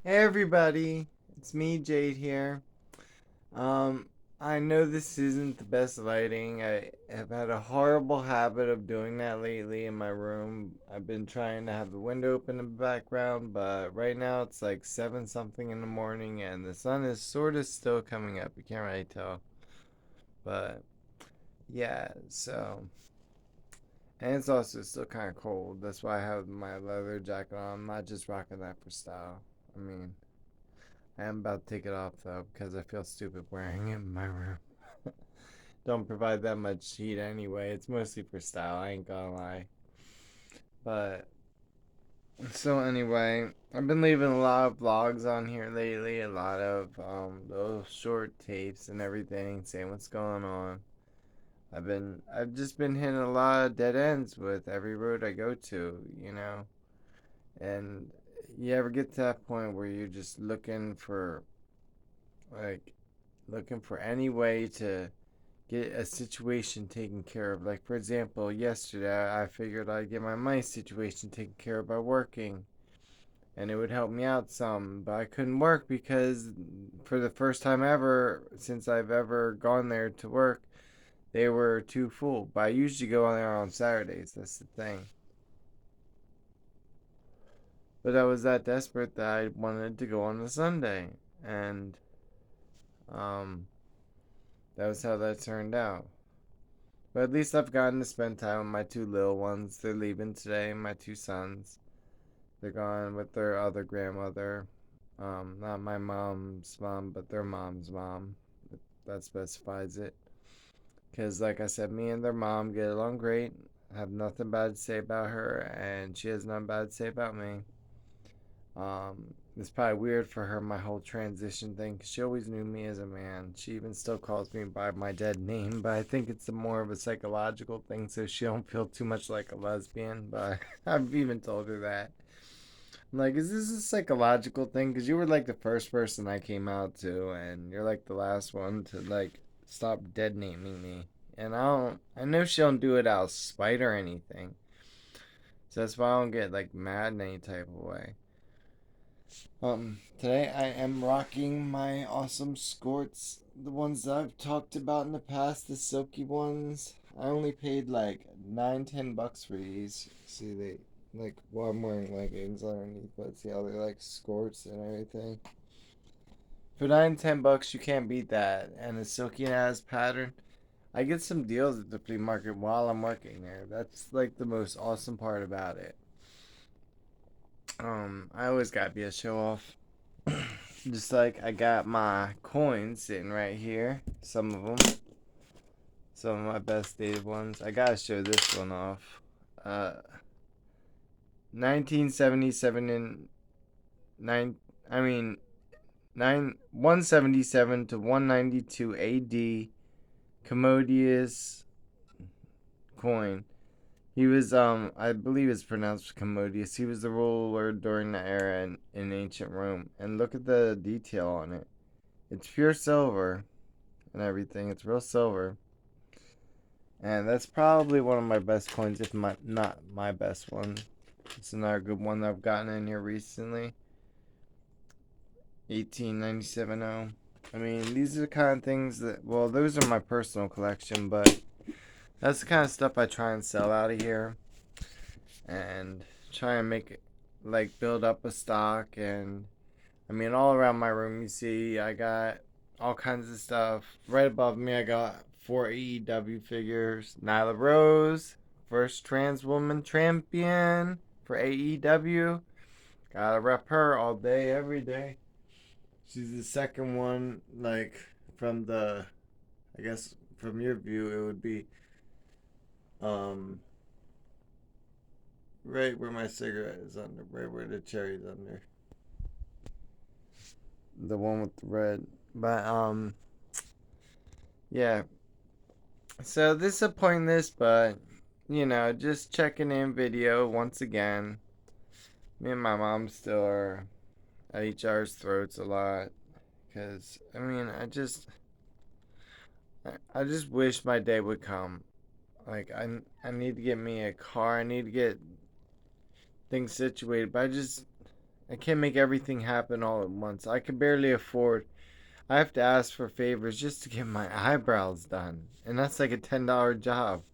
Hey everybody, it's me Jade here. Um, I know this isn't the best lighting. I have had a horrible habit of doing that lately in my room. I've been trying to have the window open in the background, but right now it's like 7 something in the morning and the sun is sort of still coming up. You can't really tell. But yeah, so. And it's also still kind of cold. That's why I have my leather jacket on. I'm not just rocking that for style. I mean, I am about to take it off though because I feel stupid wearing it in my room. Don't provide that much heat anyway. It's mostly for style, I ain't gonna lie. But so anyway, I've been leaving a lot of vlogs on here lately, a lot of those short tapes and everything, saying what's going on. I've just been hitting a lot of dead ends with every road I go to. And you ever get to that point where you're just like looking for any way to get a situation taken care of. Like, for example, yesterday I figured I'd get my money situation taken care of by working, and it would help me out some. But I couldn't work because, for the first time ever since I've ever gone there to work, they were too full. But I usually go on there on Saturdays. That's the thing. But I was that desperate that I wanted to go on a Sunday, and um, that was how that turned out. But at least I've gotten to spend time with my two little ones. They're leaving today, my two sons. They're gone with their other grandmother. Not my mom's mom, but their mom's mom. That specifies it. Because, like I said, me and their mom get along great. I have nothing bad to say about her, and she has nothing bad to say about me. It's probably weird for her, my whole transition thing, because she always knew me as a man. She even still calls me by my dead name, but I think it's more of a psychological thing, so she don't feel too much like a lesbian. But I've even told her that. I'm like, is this a psychological thing? Because you were like the first person I came out to, and you're like the last one to like stop dead naming me. And I know she don't do it out of spite or anything. So that's why I don't get like mad in any type of way. Today I am rocking my awesome skirts, the ones that I've talked about in the past, the silky ones. I only paid like 9, $10 for these. See, well, I'm wearing leggings underneath, but see how they like skirts and everything. For 9, $10, you can't beat that. And the silky ass pattern. I get some deals at the flea market while I'm working there. That's like the most awesome part about it. I always gotta be a show off. Just like I got my coins sitting right here. Some of them. Some of my best dated ones. I gotta show this one off. Uh, 1977 and 9. I mean, 177 to 192 AD. Commodious coin. He was, I believe it's pronounced Commodious. He was the ruler during the era in ancient Rome. And look at the detail on it. It's pure silver and everything. It's real silver. And that's probably one of my best coins, if not my best one. It's another good one that I've gotten in here recently. 1897. I mean, these are the kind of things that, well, those are my personal collection, but that's the kind of stuff I try and sell out of here and try and make it, like, build up a stock. And I mean, all around my room, you see, I got all kinds of stuff. Right above me, I got 4 AEW figures. Nyla Rose, first trans woman champion for AEW. Gotta rep her all day, every day. She's the second one, like, from the, I guess, from your view, it would be, um, right where my cigarette is under, right where the cherry's under. The one with the red. But, yeah, so disappointing this, but just checking in video once again. Me and my mom still are at each other's throats a lot, cause I mean, I just wish my day would come. Like I need to get me a car. I need to get things situated, but I can't make everything happen all at once. I can barely afford. I have to ask for favors just to get my eyebrows done, and that's like a $10 job.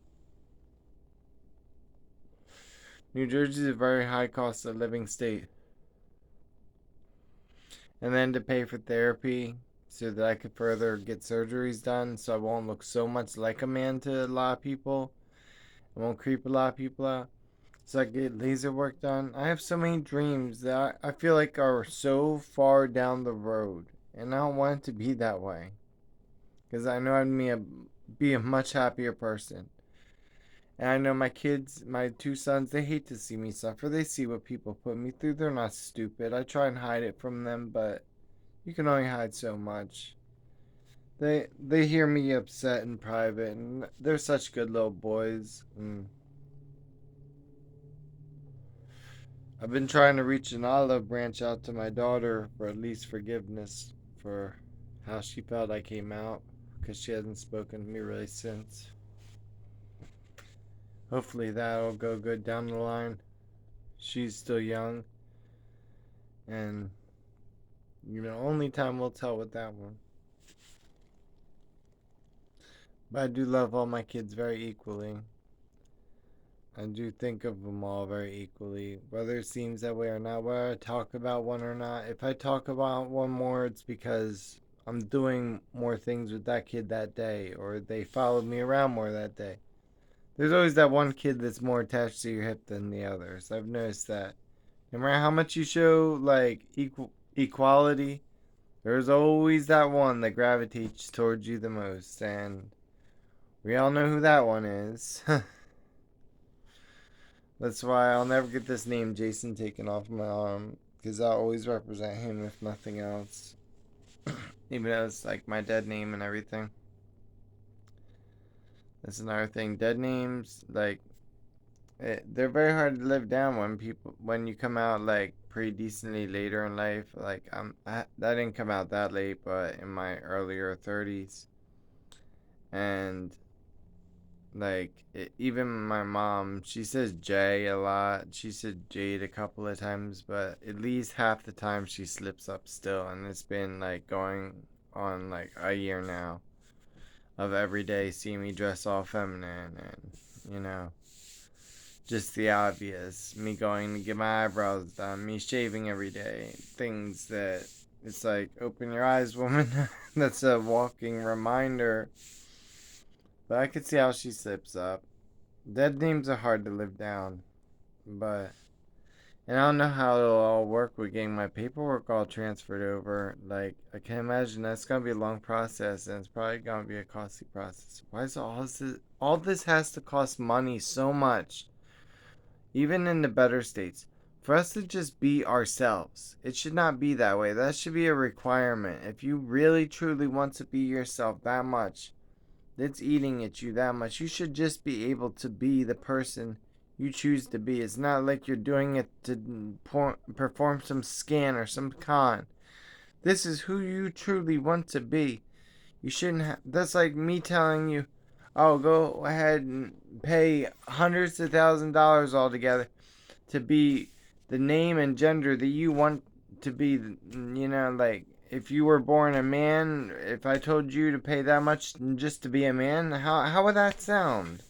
New Jersey is a very high cost of living state. And then to pay for therapy so that I could further get surgeries done so I won't look so much like a man to a lot of people. I won't creep a lot of people out. So I get laser work done. I have so many dreams that I feel like are so far down the road. And I don't want it to be that way. Because I know be a much happier person. And I know my kids, my two sons, they hate to see me suffer. They see what people put me through. They're not stupid. I try and hide it from them, but you can only hide so much. They hear me upset in private, and they're such good little boys. And I've been trying to reach an olive branch out to my daughter for at least forgiveness for how she felt I came out, because she hasn't spoken to me really since. Hopefully that'll go good down the line. She's still young, and only time will tell with that one. But I do love all my kids very equally. I do think of them all very equally, whether it seems that way or not, whether I talk about one or not. If I talk about one more, it's because I'm doing more things with that kid that day, or they followed me around more that day. There's always that one kid that's more attached to your hip than the others. I've noticed that. No matter how much you show, like, equality, there's always that one that gravitates towards you the most, and we all know who that one is. That's why I'll never get this name Jason taken off my arm, because I'll always represent him if nothing else. Even though it's like my dead name and everything. That's another thing. Dead names, like, they're very hard to live down when you come out like pretty decently later in life. Like that didn't come out that late, but in my earlier 30s, and like even my mom, she says Jay a lot. She said Jade a couple of times, but at least half the time she slips up still, and it's been like going on like a year now of every day seeing me dress all feminine and you know just the obvious. Me going to get my eyebrows done, me shaving every day. Things that it's like, open your eyes, woman. That's a walking reminder. But I could see how she slips up. Dead names are hard to live down. But, and I don't know how it'll all work with getting my paperwork all transferred over. Like, I can imagine that's going to be a long process, and it's probably going to be a costly process. Why is all this has to cost money so much? Even in the better states, for us to just be ourselves. It should not be that way. That should be a requirement. If you really truly want to be yourself that much, it's eating at you that much, you should just be able to be the person you choose to be. It's not like you're doing it to perform some scan or some con. This is who you truly want to be. You shouldn't have. That's like me telling you, oh, go ahead and pay hundreds of $1,000s altogether to be the name and gender that you want to be. Like if you were born a man, if I told you to pay that much just to be a man, how would that sound?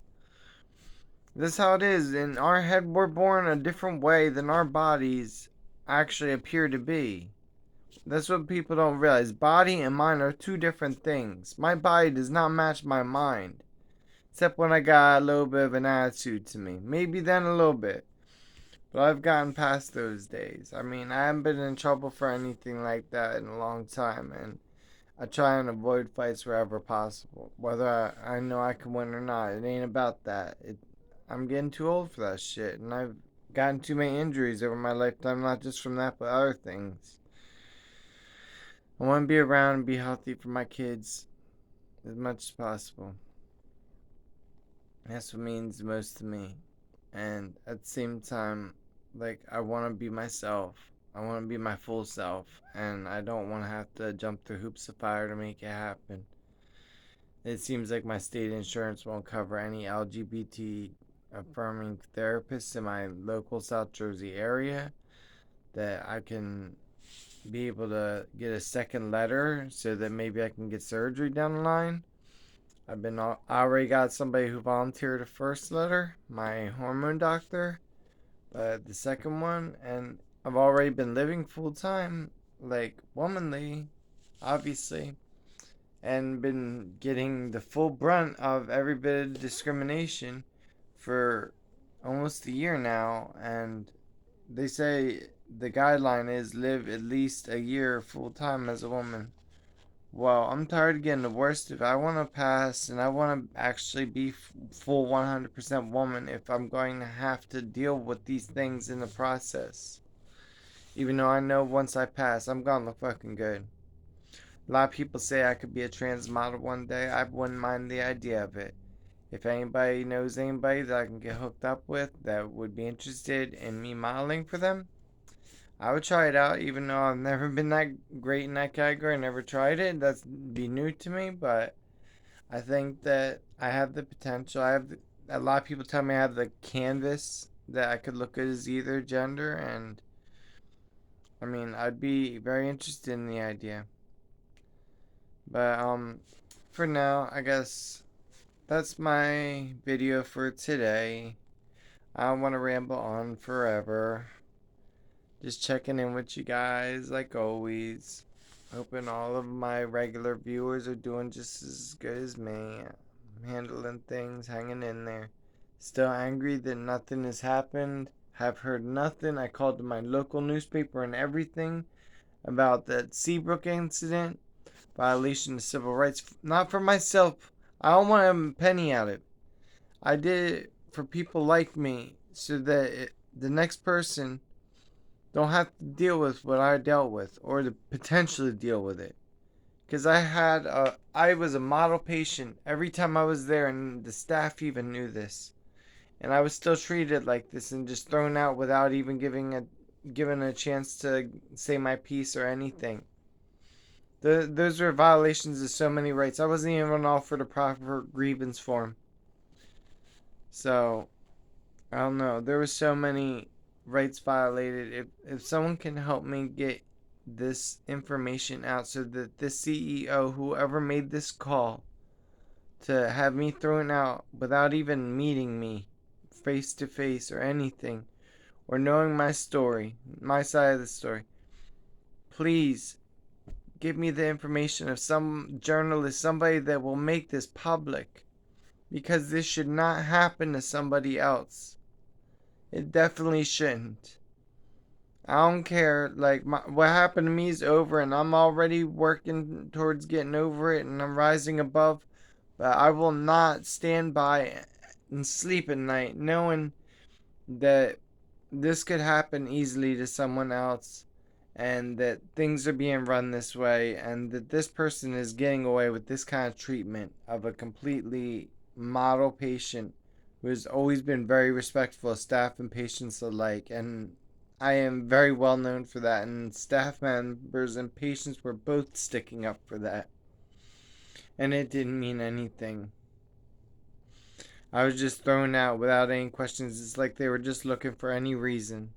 This is how it is. In our head, we're born a different way than our bodies actually appear to be. That's what people don't realize. Body and mind are two different things. My body does not match my mind. Except when I got a little bit of an attitude to me. Maybe then a little bit. But I've gotten past those days. I mean, I haven't been in trouble for anything like that in a long time. And I try and avoid fights wherever possible. Whether I know I can win or not. It ain't about that. I'm getting too old for that shit. And I've gotten too many injuries over my lifetime. Not just from that, but other things. I want to be around and be healthy for my kids as much as possible. That's what means the most to me. And at the same time, like, I want to be myself. I want to be my full self. And I don't want to have to jump through hoops of fire to make it happen. It seems like my state insurance won't cover any LGBT affirming therapists in my local South Jersey area. that I can be able to get a second letter so that maybe I can get surgery down the line. I already got somebody who volunteered a first letter, my hormone doctor, but the second one, and I've already been living full time, like womanly, obviously, and been getting the full brunt of every bit of discrimination for almost a year now. And they say the guideline is live at least a year full time as a woman. Well, I'm tired of getting the worst. If I want to pass and I want to actually be full 100% woman, if I'm going to have to deal with these things in the process. Even though I know once I pass, I'm gonna look fucking good. A lot of people say I could be a trans model one day. I wouldn't mind the idea of it. If anybody knows anybody that I can get hooked up with that would be interested in me modeling for them, I would try it out, even though I've never been that great in that category. I never tried it. That'd be new to me, but I think that I have the potential. A lot of people tell me I have the canvas that I could look good as either gender, and I mean, I'd be very interested in the idea. But for now, I guess that's my video for today. I don't want to ramble on forever. Just checking in with you guys like always. Hoping all of my regular viewers are doing just as good as me. I'm handling things, hanging in there. Still angry that nothing has happened. Have heard nothing. I called my local newspaper and everything about that Seabrook incident. Violation of civil rights. Not for myself. I don't want a penny out of it. I did it for people like me so that the next person don't have to deal with what I dealt with or to potentially deal with it. Because I was a model patient every time I was there, and the staff even knew this. And I was still treated like this and just thrown out without even given a chance to say my piece or anything. Those were violations of so many rights. I wasn't even offered a proper grievance form. So I don't know. There were so many rights violated. If someone can help me get this information out so that this CEO, whoever made this call to have me thrown out without even meeting me face to face or anything, or knowing my story, my side of the story, please give me the information of some journalist, somebody that will make this public. Because this should not happen to somebody else. It definitely shouldn't. I don't care. Like, what happened to me is over, and I'm already working towards getting over it, and I'm rising above. But I will not stand by and sleep at night knowing that this could happen easily to someone else, and that things are being run this way, and that this person is getting away with this kind of treatment of a completely model patient who has always been very respectful of staff and patients alike. And I am very well known for that, and staff members and patients were both sticking up for that. And it didn't mean anything. I was just thrown out without any questions. It's like they were just looking for any reason.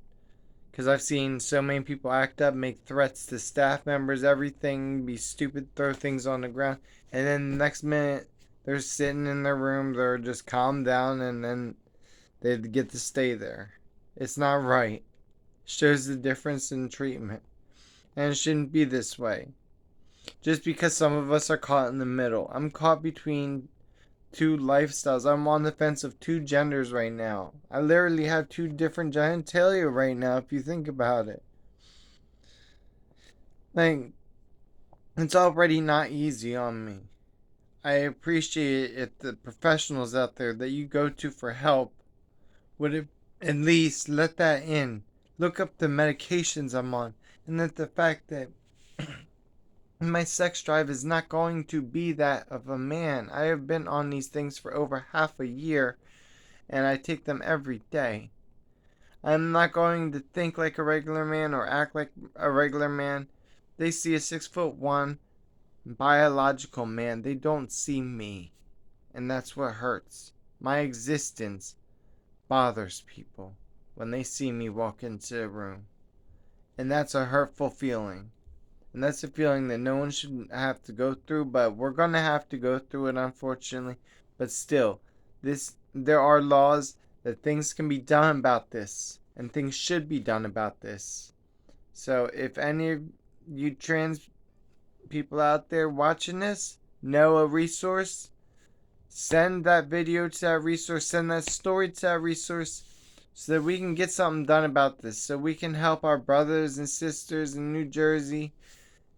Because I've seen so many people act up, make threats to staff members, everything, be stupid, throw things on the ground. And then the next minute, they're sitting in their room, they're just calmed down, and then they get to stay there. It's not right. Shows the difference in treatment. And it shouldn't be this way. Just because some of us are caught in the middle. I'm caught between two lifestyles. I'm on the fence of two genders right now. I literally have two different genitalia right now, if you think about it. Like, it's already not easy on me. I appreciate it if the professionals out there that you go to for help would at least let that in. Look up the medications I'm on, and that the fact that my sex drive is not going to be that of a man. I have been on these things for over half a year, and I take them every day. I'm not going to think like a regular man or act like a regular man. They see a 6'1" biological man. They don't see me. And that's what hurts. My existence bothers people when they see me walk into a room. And that's a hurtful feeling. And that's a feeling that no one should have to go through, but we're going to have to go through it, unfortunately. But still, there are laws that things can be done about this, and things should be done about this. So if any of you trans people out there watching this know a resource, send that video to that resource, send that story to that resource, so that we can get something done about this, so we can help our brothers and sisters in New Jersey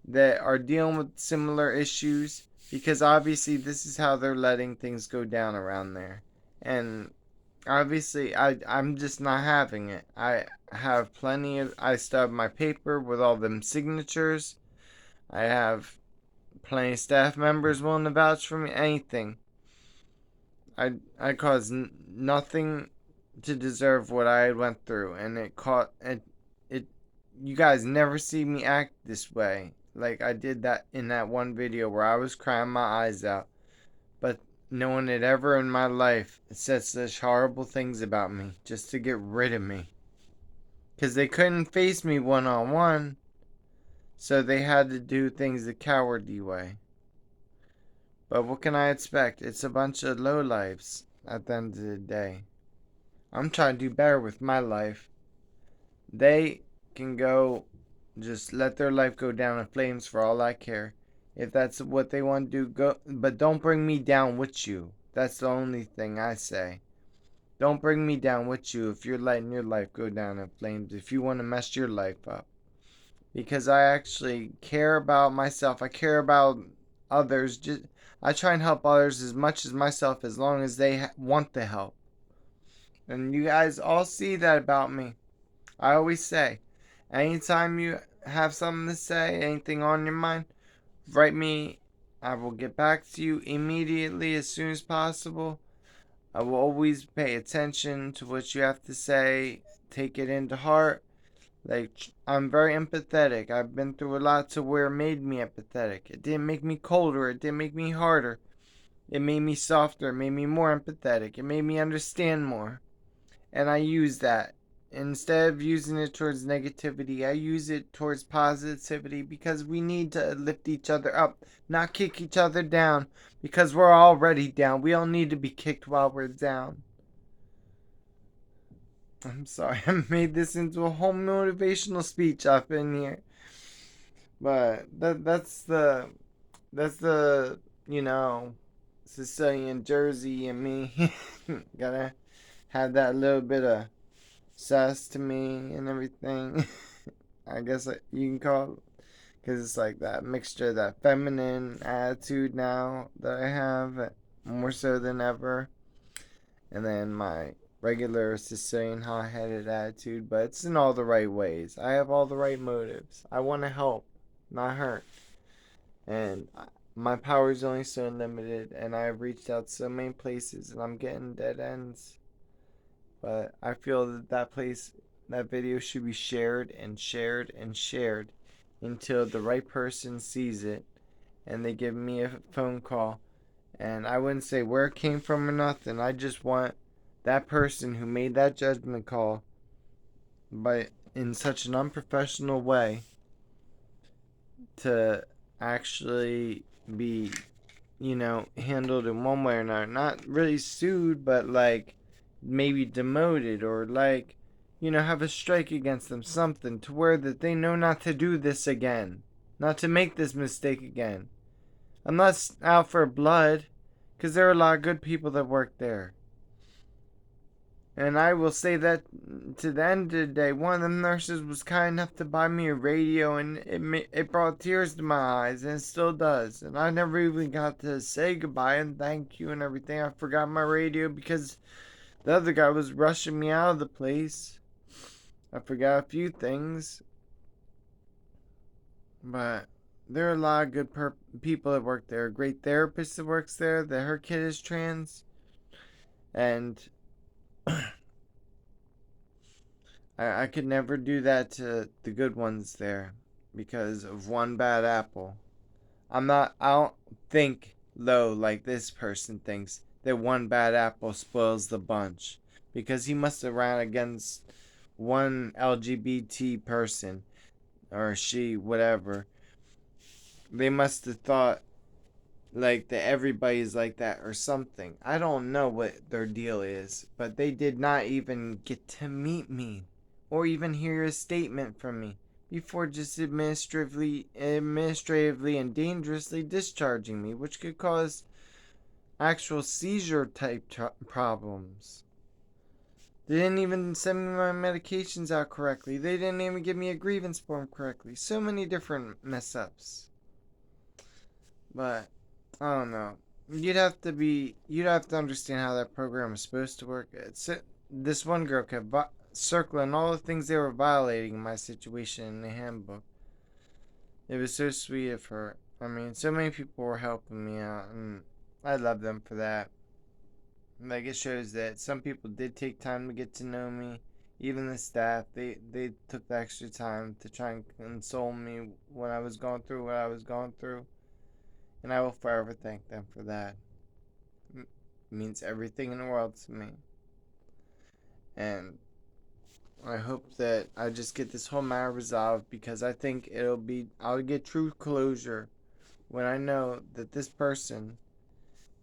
that are dealing with similar issues, because obviously this is how they're letting things go down around there. And obviously I'm just not having it. I still have my paper with all them signatures. I have plenty of staff members willing to vouch for me. Anything. I caused nothing to deserve what I went through, and it. You guys never see me act this way, like I did that in that one video where I was crying my eyes out. But no one had ever in my life said such horrible things about me just to get rid of me, because they couldn't face me one on one, so they had to do things the cowardly way. But what can I expect? It's a bunch of lowlifes at the end of the day. I'm trying to do better with my life. They can go just let their life go down in flames for all I care. If that's what they want to do, go. But don't bring me down with you. That's the only thing I say. Don't bring me down with you if you're letting your life go down in flames. If you want to mess your life up. Because I actually care about myself. I care about others. I try and help others as much as myself, as long as they want the help. And you guys all see that about me. I always say, anytime you have something to say, anything on your mind, write me. I will get back to you immediately as soon as possible. I will always pay attention to what you have to say, take it into heart. Like, I'm very empathetic. I've been through a lot to where it made me empathetic. It didn't make me colder, it didn't make me harder. It made me softer, it made me more empathetic, it made me understand more. And I use that. Instead of using it towards negativity, I use it towards positivity, because we need to lift each other up, not kick each other down, because we're already down. We don't need to be kicked while we're down. I'm sorry, I made this into a whole motivational speech up in here. But that's the you know, Sicilian Jersey and me. Gotta have that little bit of sass to me and everything. I guess you can call it, because it's like that mixture, that feminine attitude now that I have more so than ever, and then my regular Sicilian hot-headed attitude. But it's in all the right ways. I have all the right motives. I want to help, not hurt, and my power is only so limited, and I've reached out so many places, and I'm getting dead ends. But I feel that video should be shared and shared and shared until the right person sees it and they give me a phone call. And I wouldn't say where it came from or nothing. I just want that person who made that judgment call, but in such an unprofessional way, to actually be, handled in one way or another. Not really sued, but like maybe demoted, or like, have a strike against them, something to where that they know not to do this again, not to make this mistake again. I'm not out for blood, because there are a lot of good people that work there. And I will say that to the end of the day, one of the nurses was kind enough to buy me a radio, and it brought tears to my eyes, and it still does. And I never even got to say goodbye and thank you and everything. I forgot my radio because the other guy was rushing me out of the place. I forgot a few things. But there are a lot of good people that work there. A great therapist that works there, that her kid is trans. And I could never do that to the good ones there because of one bad apple. I don't think, though, like this person thinks, that one bad apple spoils the bunch. Because he must have ran against one LGBT person or she, whatever, they must have thought like that everybody's like that or something. I don't know what their deal is, but they did not even get to meet me or even hear a statement from me before just administratively and dangerously discharging me, which could cause actual seizure type problems. They didn't even send me my medications out correctly. They didn't even give me a grievance form correctly. So many different mess ups. But I don't know. You'd have to understand how that program is supposed to work. This one girl kept circling all the things they were violating in my situation in the handbook. It was so sweet of her. I mean, so many people were helping me out, and I love them for that. Like, it shows that some people did take time to get to know me. Even the staff, they took the extra time to try and console me when I was going through what I was going through. And I will forever thank them for that. It means everything in the world to me. And I hope that I just get this whole matter resolved, because I think I'll get true closure when I know that this person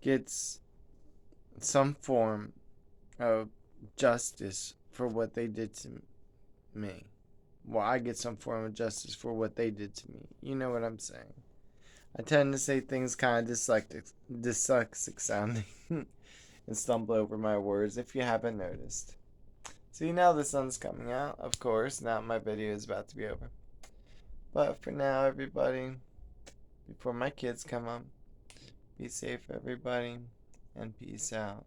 gets some form of justice for what they did to me. Well, I get some form of justice for what they did to me. You know what I'm saying? I tend to say things kind of dyslexic sounding and stumble over my words if you haven't noticed. See, now the sun's coming out, of course. Now my video is about to be over. But for now, everybody, before my kids come up, be safe, everybody, and peace out.